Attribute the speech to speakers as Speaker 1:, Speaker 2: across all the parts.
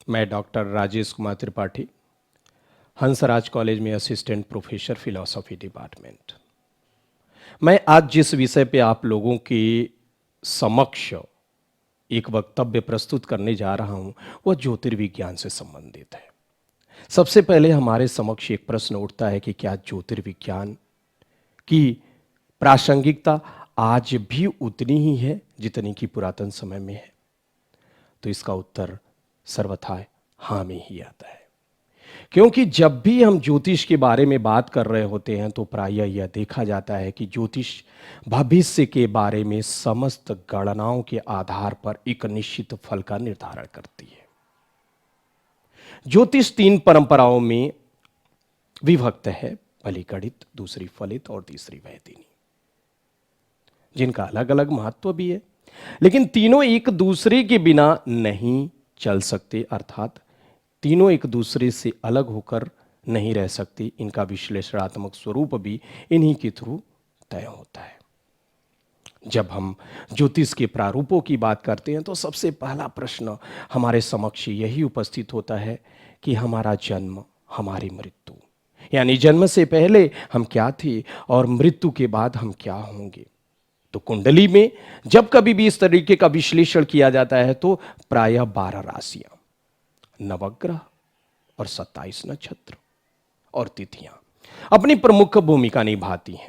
Speaker 1: मैं doctor Rajesh Kumar Tripathi, Hansraj college में assistant professor philosophy department. मैं आज जिस विषय पे आप लोगों के समक्ष एक वक्तव्य प्रस्तुत करने जा रहा हूं, वह ज्योतिर्विज्ञान से संबंधित है। सबसे पहले हमारे समक्ष एक प्रश्न उठता है कि क्या ज्योतिर्विज्ञान की प्रासंगिकता आज भी उतनी ही है जितनी कि पुरातन समय में है? तो इसका उत्तर सर्वथा हाँ में ही आता है, क्योंकि जब भी हम ज्योतिष के बारे में बात कर रहे होते हैं तो प्रायः यह देखा जाता है कि ज्योतिष भविष्य के बारे में समस्त गणनाओं के आधार पर एक निश्चित फल का निर्धारण करती है। ज्योतिष तीन परंपराओं में विभक्त है, पहली गणित, दूसरी फलित और तीसरी वैदिनी, जिनका अलग अलग महत्व भी है, लेकिन तीनों एक दूसरे के बिना नहीं चल सकते, अर्थात तीनों एक दूसरे से अलग होकर नहीं रह सकती। इनका विश्लेषणात्मक स्वरूप भी इन्हीं के थ्रू तय होता है। जब हम ज्योतिष के प्रारूपों की बात करते हैं तो सबसे पहला प्रश्न हमारे समक्ष यही उपस्थित होता है कि हमारा जन्म, हमारी मृत्यु, यानी जन्म से पहले हम क्या थे और मृत्यु के बाद हम क्या होंगे। तो कुंडली में जब कभी भी इस तरीके का विश्लेषण किया जाता है तो प्रायः 12 राशियां, नवग्रह और 27 नक्षत्र और तिथियां अपनी प्रमुख भूमिका निभाती हैं,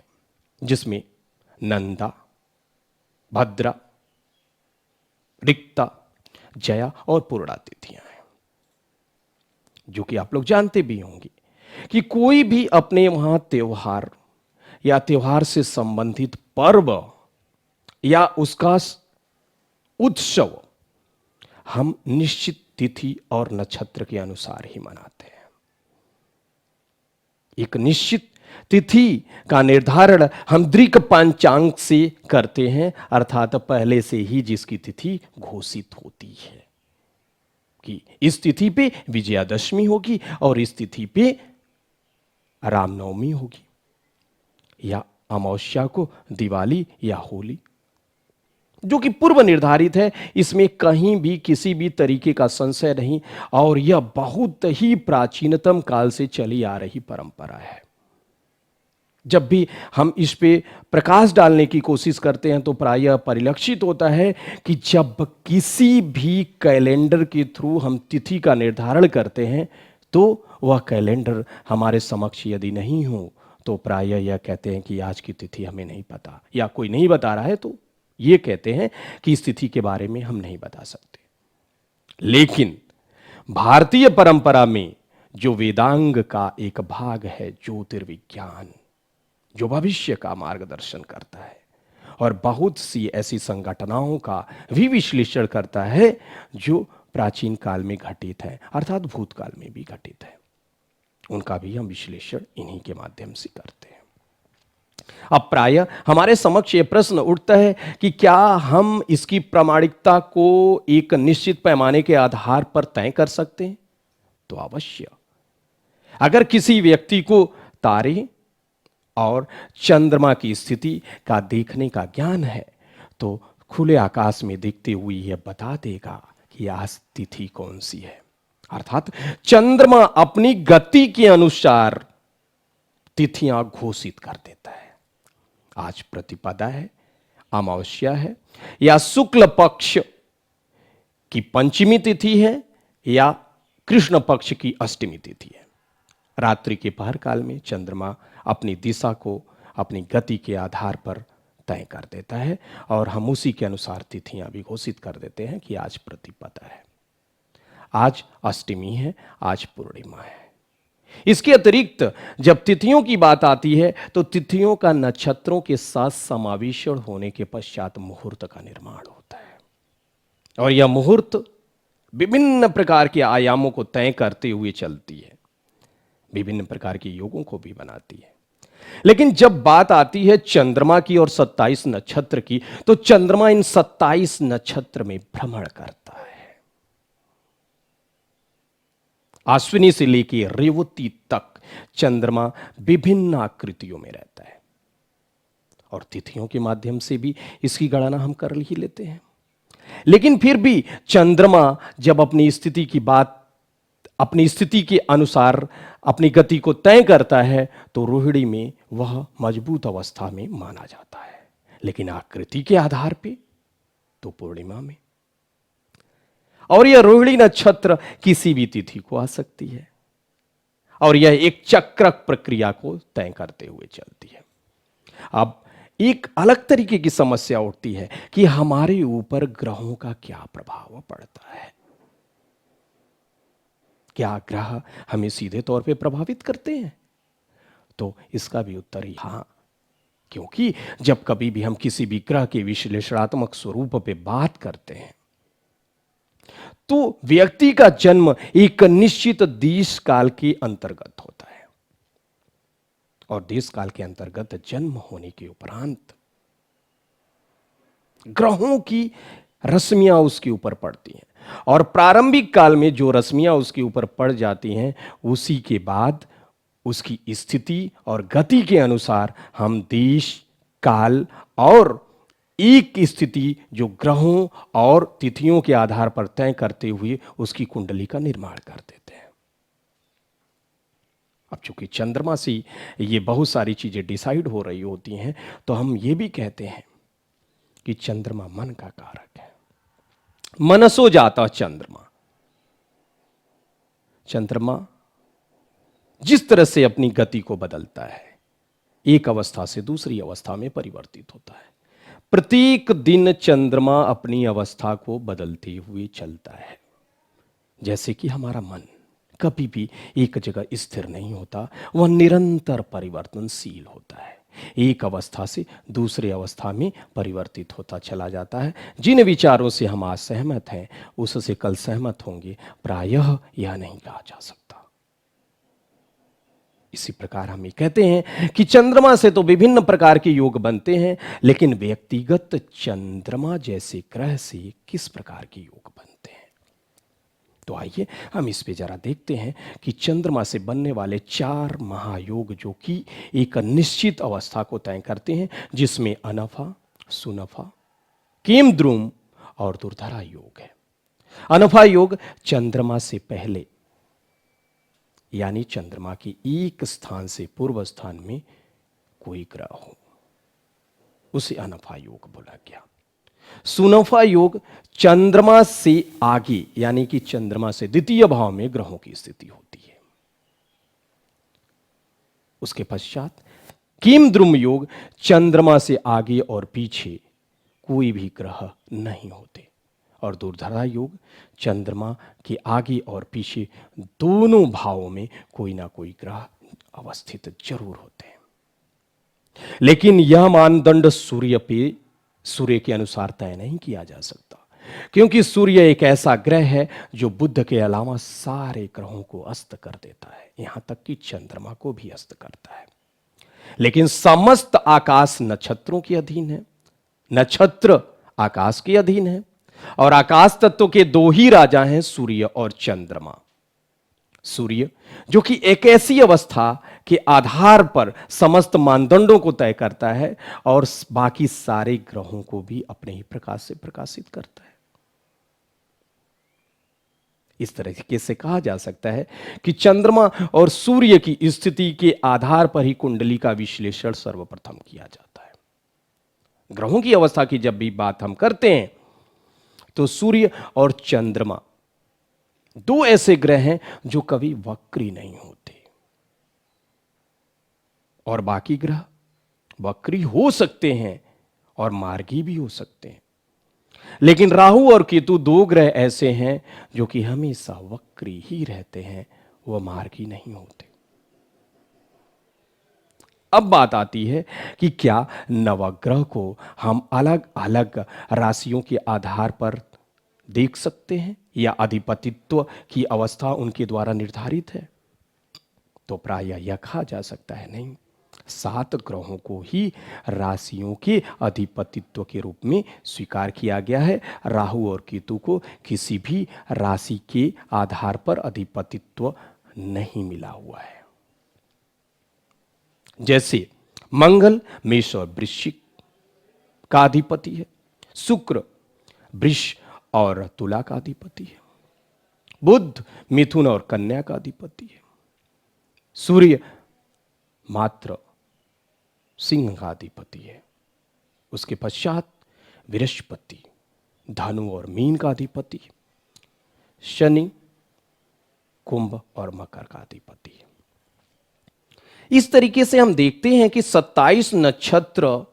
Speaker 1: जिसमें नंदा, भद्रा, रिक्ता, जया और पूर्णा तिथियां हैं, जो कि आप लोग जानते भी होंगे कि कोई भी अपने वहां त्योहार या त्योहार से संबंधित पर्व या उसका उत्सव हम निश्चित तिथि और नक्षत्र के अनुसार ही मनाते हैं। एक निश्चित तिथि का निर्धारण हम दृक पंचांग से करते हैं, अर्थात पहले से ही जिसकी तिथि घोषित होती है कि इस तिथि पे विजयादशमी होगी और इस तिथि पे रामनवमी होगी, या अमावस्या को दिवाली या होली, जो कि पूर्व निर्धारित है। इसमें कहीं भी किसी भी तरीके का संशय नहीं और यह बहुत ही प्राचीनतम काल से चली आ रही परंपरा है। जब भी हम इस पे प्रकाश डालने की कोशिश करते हैं तो प्रायः परिलक्षित होता है कि जब किसी भी कैलेंडर के थ्रू हम तिथि का निर्धारण करते हैं तो वह कैलेंडर हमारे समक्ष यदि नहीं हो तो प्रायः यह कहते हैं कि आज की तिथि हमें नहीं पता, या कोई नहीं बता रहा है तो ये कहते हैं कि इस तिथि के बारे में हम नहीं बता सकते। लेकिन भारतीय परंपरा में जो वेदांग का एक भाग है ज्योतिर्विज्ञान, जो भविष्य का मार्गदर्शन करता है और बहुत सी ऐसी संघटनाओं का भी विश्लेषण करता है जो प्राचीन काल में घटित है, अर्थात भूतकाल में भी घटित है, उनका भी हम विश्लेषण इन्हीं के माध्यम से करते हैं। अब प्रायः हमारे समक्ष यह प्रश्न उठता है कि क्या हम इसकी प्रामाणिकता को एक निश्चित पैमाने के आधार पर तय कर सकते हैं? तो अवश्य। अगर किसी व्यक्ति को तारे और चंद्रमा की स्थिति का देखने का ज्ञान है तो खुले आकाश में दिखते हुए यह बता देगा कि आज तिथि कौन सी है, अर्थात चंद्रमा अपनी गति के अनुसार तिथियां घोषित कर देता है। आज प्रतिपदा है, अमावस्या है, या शुक्ल पक्ष की पंचमी तिथि है, या कृष्ण पक्ष की अष्टमी तिथि है। रात्रि के पहर काल में चंद्रमा अपनी दिशा को अपनी गति के आधार पर तय कर देता है और हम उसी के अनुसार तिथियां भी घोषित कर देते हैं कि आज प्रतिपदा है, आज अष्टमी है, आज पूर्णिमा है। इसके अतिरिक्त जब तिथियों की बात आती है तो तिथियों का नक्षत्रों के साथ समावेशन होने के पश्चात मुहूर्त का निर्माण होता है और यह मुहूर्त विभिन्न प्रकार के आयामों को तय करते हुए चलती है, विभिन्न प्रकार के योगों को भी बनाती है। लेकिन जब बात आती है चंद्रमा की और 27 नक्षत्र की तो चंद्रमा इन 27 नक्षत्र में भ्रमण करता है। अश्विनी से लेकर रेवती तक चंद्रमा विभिन्न आकृतियों में रहता है और तिथियों के माध्यम से भी इसकी गणना हम कर ही लेते हैं। लेकिन फिर भी चंद्रमा जब अपनी स्थिति की बात अपनी स्थिति के अनुसार अपनी गति को तय करता है तो रोहिणी में वह मजबूत अवस्था में माना जाता है, लेकिन आकृति के आधार पे तो पूर्णिमा में। और यह रोहिणी नक्षत्र किसी भी तिथि को आ सकती है और यह एक चक्रक प्रक्रिया को तय करते हुए चलती है। अब एक अलग तरीके की समस्या उठती है कि हमारे ऊपर ग्रहों का क्या प्रभाव पड़ता है। क्या ग्रह हमें सीधे तौर पे प्रभावित करते हैं? तो इसका भी उत्तर ही हां, क्योंकि जब कभी भी हम किसी भी ग्रह के विश्लेषणात्मक स्वरूप पे बात करते हैं तो व्यक्ति का जन्म एक निश्चित देश काल के अंतर्गत होता है और देश काल के अंतर्गत जन्म होने के उपरांत ग्रहों की रश्मियां उसके ऊपर पड़ती हैं और प्रारंभिक काल में जो रश्मियां उसके ऊपर पड़ जाती हैं उसी के बाद उसकी स्थिति और गति के अनुसार हम देश काल और एक स्थिति जो ग्रहों और तिथियों के आधार पर तय करते हुए उसकी कुंडली का निर्माण कर देते हैं। अब चूंकि चंद्रमा से ये बहुत सारी चीजें डिसाइड हो रही होती हैं तो हम ये भी कहते हैं कि चंद्रमा मन का कारक है। मनसो जाता चंद्रमा। चंद्रमा जिस तरह से अपनी गति को बदलता है, एक अवस्था से दूसरी अवस्था में परिवर्तित होता है। प्रत्येक दिन चंद्रमा अपनी अवस्था को बदलते हुए चलता है। जैसे कि हमारा मन कभी भी एक जगह स्थिर नहीं होता, वह निरंतर परिवर्तनशील होता है, एक अवस्था से दूसरे अवस्था में परिवर्तित होता चला जाता है। जिन विचारों से हम आज सहमत हैं उससे कल सहमत होंगे, प्रायः यह नहीं कहा जा सकता। इसी प्रकार हम ये कहते हैं कि चंद्रमा से तो विभिन्न प्रकार के योग बनते हैं, लेकिन व्यक्तिगत चंद्रमा जैसे ग्रह से किस प्रकार के योग बनते हैं। तो आइए हम इस पे जरा देखते हैं कि चंद्रमा से बनने वाले 4 महायोग जो कि एक निश्चित अवस्था को तय करते हैं, जिसमें अनफा, सुनफा, केमद्रुम और दुर्धरा योग है। अनफा योग चंद्रमा से पहले यानी चंद्रमा के एक स्थान से पूर्व स्थान में कोई ग्रह हो, उसे अनफा योग बोला गया। सुनफा योग चंद्रमा से आगे यानी कि चंद्रमा से द्वितीय भाव में ग्रहों की स्थिति होती है। उसके पश्चात केमद्रुम योग चंद्रमा से आगे और पीछे कोई भी ग्रह नहीं होते, और दुर्धरा योग चंद्रमा के आगे और पीछे दोनों भावों में कोई ना कोई ग्रह अवस्थित जरूर होते हैं। लेकिन यह मानदंड सूर्य के अनुसार तय नहीं किया जा सकता, क्योंकि सूर्य एक ऐसा ग्रह है जो बुध के अलावा सारे ग्रहों को अस्त कर देता है, यहां तक कि चंद्रमा को भी अस्त करता है। लेकिन समस्त आकाश नक्षत्रों के अधीन है, नक्षत्र आकाश के अधीन है, और आकाश तत्व के 2 ही राजा हैं, सूर्य और चंद्रमा। सूर्य जो कि एक ऐसी अवस्था के आधार पर समस्त मानदंडों को तय करता है और बाकी सारे ग्रहों को भी अपने ही प्रकाश से प्रकाशित करता है। इस तरीके से कहा जा सकता है कि चंद्रमा और सूर्य की स्थिति के आधार पर ही कुंडली का विश्लेषण सर्वप्रथम किया जाता है। ग्रहों की अवस्था की जब भी बात हम करते हैं तो सूर्य और चंद्रमा 2 ऐसे ग्रह हैं जो कभी वक्री नहीं होते, और बाकी ग्रह वक्री हो सकते हैं और मार्गी भी हो सकते हैं। लेकिन राहु और केतु 2 ग्रह ऐसे हैं जो कि हमेशा वक्री ही रहते हैं, वह मार्गी नहीं होते। अब बात आती है कि क्या नवग्रह को हम अलग अलग राशियों के आधार पर देख सकते हैं या अधिपतित्व की अवस्था उनके द्वारा निर्धारित है? तो प्रायः यह कहा जा सकता है नहीं, 7 ग्रहों को ही राशियों के अधिपतित्व के रूप में स्वीकार किया गया है। राहु और केतु को किसी भी राशि के आधार पर अधिपतित्व नहीं मिला हुआ है। जैसे मंगल मेष और वृश्चिक का अधिपति है, शुक्र वृष और तुला का अधिपति है, बुध मिथुन और कन्या का अधिपति है। सूर्य मात्र सिंह का अधिपति है। उसके पश्चात बृहस्पति धनु और मीन का अधिपति, शनि कुंभ और मकर का अधिपति है। इस तरीके से हम देखते हैं कि 27 नक्षत्र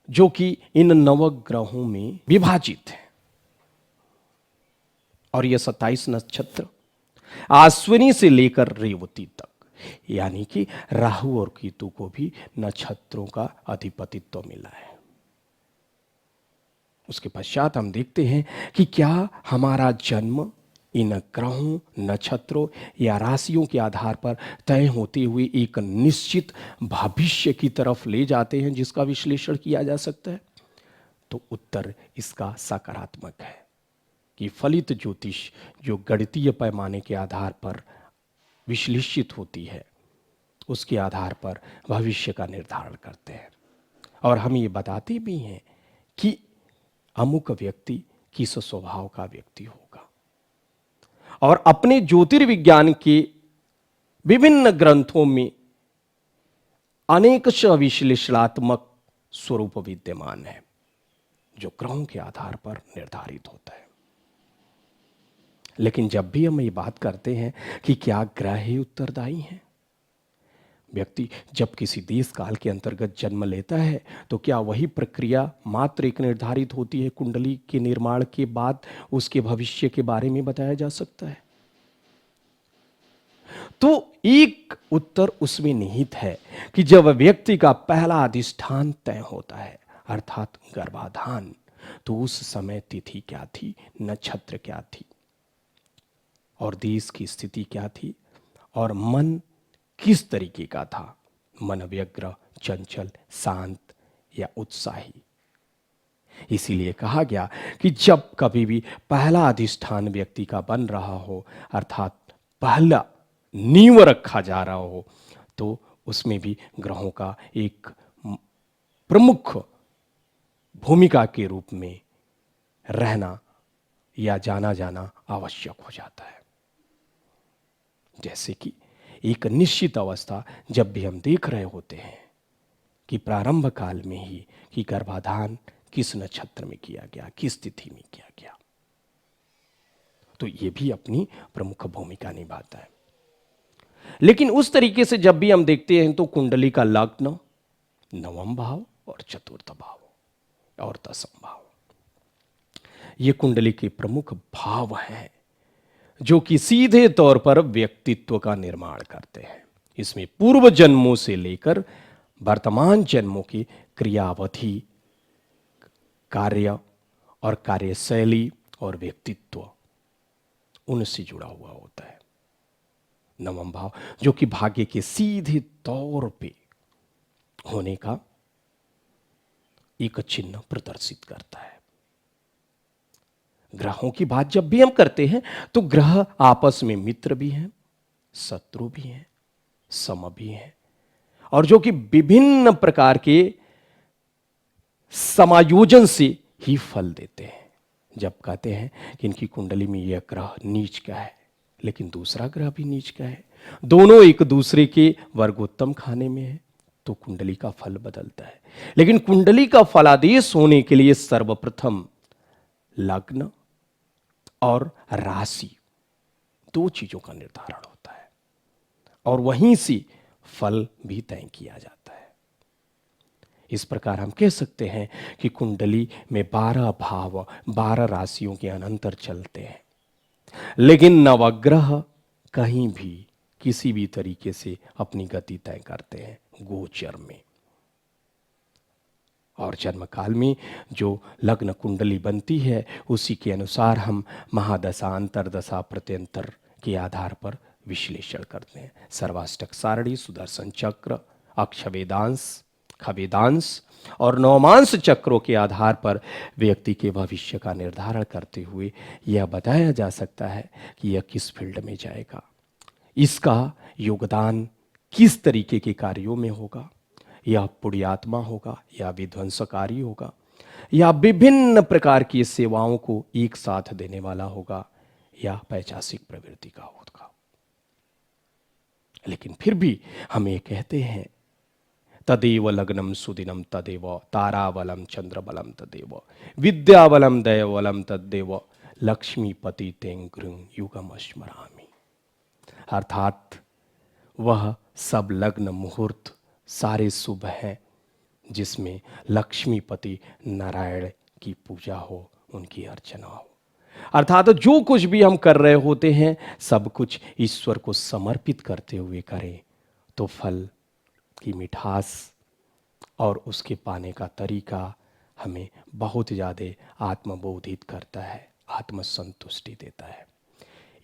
Speaker 1: जो कि इन नवग्रहों में विभाजित है। और ये 27 नक्षत्र अश्विनी से लेकर रेवती तक, यानी कि राहु और केतु को भी नक्षत्रों का अधिपतित्व मिला है। उसके पश्चात हम देखते हैं कि क्या हमारा जन्म इन ग्रहों, नक्षत्रों या राशियों के आधार पर तय होते हुए एक निश्चित भविष्य की तरफ ले जाते हैं जिसका विश्लेषण किया जा सकता है? तो उत्तर इसका सकारात्मक है कि फलित ज्योतिष जो गणितीय पैमाने के आधार पर विश्लेषित होती है, उसके आधार पर भविष्य का निर्धारण करते हैं और हम ये बताते भी हैं कि अमुक व्यक्ति किस स्वभाव का व्यक्ति होगा। और अपने ज्योतिर्विज्ञान के विभिन्न ग्रंथों में अनेक विश्लेषणात्मक स्वरूप विद्यमान है जो ग्रहों के आधार पर निर्धारित होता है। लेकिन जब भी हम ये बात करते हैं कि क्या ग्रह ही उत्तरदायी हैं, व्यक्ति जब किसी देश काल के अंतर्गत जन्म लेता है तो क्या वही प्रक्रिया मात्र एक निर्धारित होती है? कुंडली के निर्माण के बाद उसके भविष्य के बारे में बताया जा सकता है? तो एक उत्तर उसमें निहित है कि जब व्यक्ति का पहला अधिष्ठान तय होता है अर्थात गर्भाधान, तो उस समय तिथि क्या थी, नक्षत्र क्या थी और देश की स्थिति क्या थी और मन किस तरीके का था, मन व्यग्र, चंचल, शांत या उत्साही। इसीलिए कहा गया कि जब कभी भी पहला अधिष्ठान व्यक्ति का बन रहा हो अर्थात पहला नींव रखा जा रहा हो, तो उसमें भी ग्रहों का एक प्रमुख भूमिका के रूप में रहना या जाना जाना आवश्यक हो जाता है। जैसे कि एक निश्चित अवस्था जब भी हम देख रहे होते हैं कि प्रारंभ काल में ही कि गर्भाधान किस नक्षत्र में किया गया, किस तिथि में किया गया, तो ये भी अपनी प्रमुख भूमिका निभाता है। लेकिन उस तरीके से जब भी हम देखते हैं तो कुंडली का लग्न, नवम भाव और चतुर्थ भाव और दसम भाव, ये कुंडली के प्रमुख भाव हैं जो कि सीधे तौर पर व्यक्तित्व का निर्माण करते हैं। इसमें पूर्व जन्मों से लेकर वर्तमान जन्मों की क्रियावधि, कार्य और कार्यशैली और व्यक्तित्व उनसे जुड़ा हुआ होता है। नवम भाव जो कि भाग्य के सीधे तौर पे होने का एक चिन्ह प्रदर्शित करता है। ग्रहों की बात जब भी हम करते हैं तो ग्रह आपस में मित्र भी हैं, शत्रु भी हैं, सम भी हैं और जो कि विभिन्न प्रकार के समायोजन से ही फल देते हैं। जब कहते हैं कि इनकी कुंडली में यह ग्रह नीच का है लेकिन दूसरा ग्रह भी नीच का है, दोनों एक दूसरे के वर्गोत्तम खाने में है, तो कुंडली का फल बदलता है। लेकिन कुंडली का फलादेश होने के लिए सर्वप्रथम लग्न और राशि, दो चीजों का निर्धारण होता है और वहीं से फल भी तय किया जाता है। इस प्रकार हम कह सकते हैं कि कुंडली में 12 भाव, 12 राशियों के अनंतर चलते हैं, लेकिन नवग्रह कहीं भी किसी भी तरीके से अपनी गति तय करते हैं गोचर में। और जन्म काल में जो लग्न कुंडली बनती है उसी के अनुसार हम महादशा, अंतरदशा, प्रत्यंतर के आधार पर विश्लेषण करते हैं। सर्वाष्टक सारणी, सुदर्शन चक्र, अक्षवेदांश, खवेदांश और नवमांश चक्रों के आधार पर व्यक्ति के भविष्य का निर्धारण करते हुए यह बताया जा सकता है कि यह किस फील्ड में जाएगा, इसका योगदान किस तरीके के कार्यों में होगा, यह पुण्यात्मा होगा या विध्वंसकारी होगा या विभिन्न प्रकार की सेवाओं को एक साथ देने वाला होगा या पैशासिक प्रवृत्ति का होगा। लेकिन फिर भी हम ये कहते हैं तदेव लग्नम सुदिनम तदेव ताराबलम चंद्रबलम तदेव विद्याबलम दयबलम तदेव लक्ष्मीपति तेंगृंग युगम स्मरामि। अर्थात वह सब लग्न मुहूर्त सारे शुभ हैं जिसमें लक्ष्मीपति नारायण की पूजा हो, उनकी अर्चना हो। अर्थात जो कुछ भी हम कर रहे होते हैं सब कुछ ईश्वर को समर्पित करते हुए करें तो फल की मिठास और उसके पाने का तरीका हमें बहुत ज़्यादा आत्मबोधित करता है, आत्मसंतुष्टि देता है।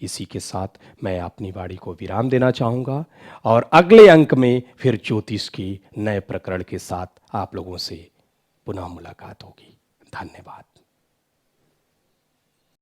Speaker 1: इसी के साथ मैं अपनी वाणी को विराम देना चाहूँगा और अगले अंक में फिर ज्योतिष की नए प्रकरण के साथ आप लोगों से पुनः मुलाकात होगी। धन्यवाद।